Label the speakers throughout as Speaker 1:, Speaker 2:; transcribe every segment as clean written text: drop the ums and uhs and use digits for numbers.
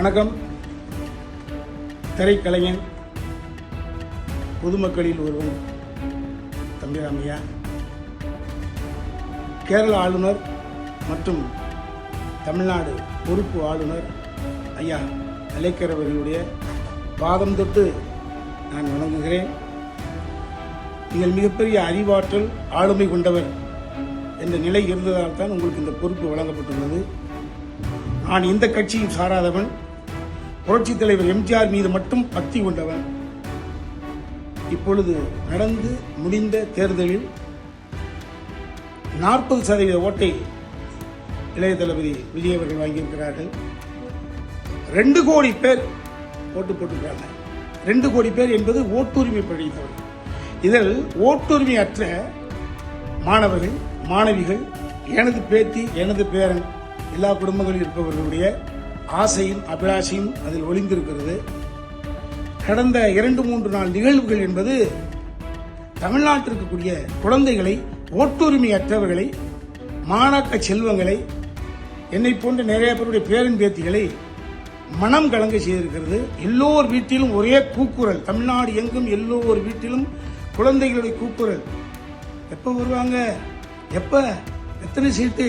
Speaker 1: வணக்கம். திரைக்கலைஞன், பொதுமக்களில் ஒருவன் தம்பி ராமையா, கேரள ஆளுநர் மற்றும் தமிழ்நாடு பொறுப்பு ஆளுநர் ஐயா அலேக்கர் அவர்களுடைய பாதம் தொட்டு நான் வணங்குகிறேன். நீங்கள் மிகப்பெரிய அறிவாற்றல், ஆளுமை கொண்டவர் என்ற நிலை இருந்ததால் தான் உங்களுக்கு இந்த பொறுப்பு வழங்கப்பட்டுள்ளது. நான் இந்த கட்சியும் சாராதவன், புரட்சித் தலைவர் எம்ஜிஆர் மீது மட்டும் பக்தி கொண்டவன். இப்பொழுது நடந்து முடிந்த தேர்தலில் 40% ஓட்டை இளைய தளபதி விஜய் அவர்கள் வாங்கியிருக்கிறார்கள். 2 கோடி பேர் ஓட்டு போட்டிருக்கிறாங்க. 2 கோடி பேர் என்பது ஓட்டுரிமை படைத்தவர்கள். இதில் ஓட்டுரிமை அற்ற மாணவர்கள், மாணவிகள், எனது பேத்தி, எனது பேரன், எல்லா குடும்பங்களில் இருப்பவர்களுடைய ஆசையும் அபிலாஷையும் அதில் ஒளிந்திருக்கிறது. கடந்த 2-3 நாள் நிகழ்வுகள் என்பது தமிழ்நாட்டில் இருக்கக்கூடிய குழந்தைகளை, ஓட்டுரிமை அற்றவர்களை, மாணாக்க செல்வங்களை, என்னை போன்ற நிறைய பேருடைய பேரன் பேத்திகளை மனம் கலங்க செய்திருக்கிறது. எல்லோர் வீட்டிலும் ஒரே கூக்குரல், தமிழ்நாடு எங்கும் எல்லோர் வீட்டிலும் குழந்தைகளுடைய கூக்குரல். எப்ப வருவாங்க, எப்ப, எத்தனை சீட்டு,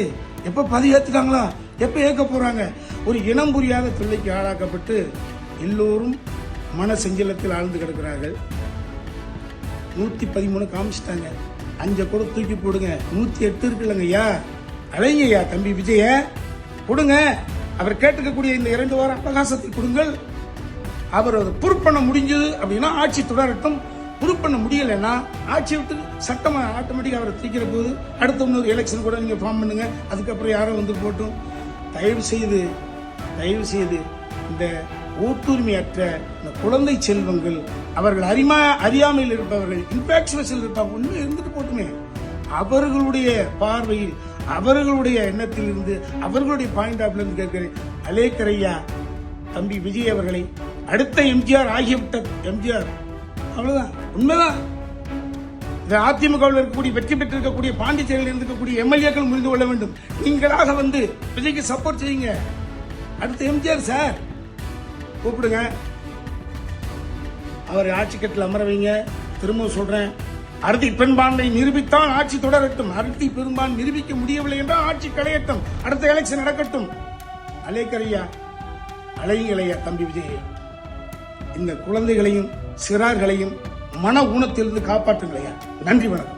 Speaker 1: எப்ப பதிவேற்றுக்காங்களா, எப்ப ஏற்க போறாங்க. ஒரு இனம் புரியாத தொல்லைக்கு ஆளாக்கப்பட்டு எல்லோரும் மன செஞ்சலத்தில் ஆழ்ந்து கிடக்கிறார்கள். 113 காமிச்சிட்டாங்க. 5 கூட தூக்கி போடுங்க. 108 இருக்குல்லங்க ஐயா, அழைங்க ஐயா தம்பி விஜய கொடுங்க. அவர் கேட்டுக்கக்கூடிய இந்த 2 வார அவகாசத்தை கொடுங்கள். அவர் அதை ப்ரூவ் பண்ண முடிஞ்சது அப்படின்னா ஆட்சி தொடரட்டும். ப்ரூவ் பண்ண முடியலைன்னா ஆட்சியை விட்டு சட்டம் ஆட்டோமேட்டிக்காக அவரை தூக்கிற போது அடுத்த இன்னொரு எலெக்ஷன் கூட நீங்கள் ஃபார்ம் பண்ணுங்க. அதுக்கப்புறம் யாரும் வந்து போட்டும். தயவு செய்து இந்த ஓட்டுரிமையற்ற இந்த குழந்தை செல்வங்கள், அவர்கள் அறியாமையில் இருப்பவர்கள், இன்ஃபாக்சுவேஷன் இருப்பாங்க, ஒன்றும் இருந்துட்டு போட்டுமே, அவர்களுடைய பார்வையில், அவர்களுடைய எண்ணத்தில் இருந்து, அவர்களுடைய பாயிண்ட் ஆஃப் இருந்து கேட்கிறேன். அலேக்கர் ஐயா தம்பி விஜய் அவர்களை அடுத்த எம்ஜிஆர் ஆகிவிட்ட எம்ஜிஆர், அவ்வளவுதான், உண்மைதான். அதிமுகவில் இருக்கக்கூடிய வெற்றி பெற்றிருக்கக்கூடிய பாண்டிச்சேரியில் இருக்கக்கூடிய எம்எல்ஏக்கள் புரிந்து கொள்ள வேண்டும். நீங்களாக வந்து விஜய்க்கு சப்போர்ட் செய்யுங்க. அடுத்த எம்ஜிஆர் சார் கூப்பிடுங்க, அவர் ஆட்சி கட்டில் அமர வைங்க. திரும்ப சொல்றேன், அறுதி பெரும்பான்மை நிரூபித்தான் ஆட்சி தொடரட்டும். அறுதி பெரும்பான்மை நிரூபிக்க முடியவில்லை என்றால் ஆட்சி களையட்டும், அடுத்த எலெக்ஷன் நடக்கட்டும். அலேக்கர் ஐயா, அலைங்களையா தம்பி விஜய், இந்த குழந்தைகளையும் சிறார்களையும் மன ஊனத்திலிருந்து காப்பாற்றுங்களையா. நன்றி, வணக்கம்.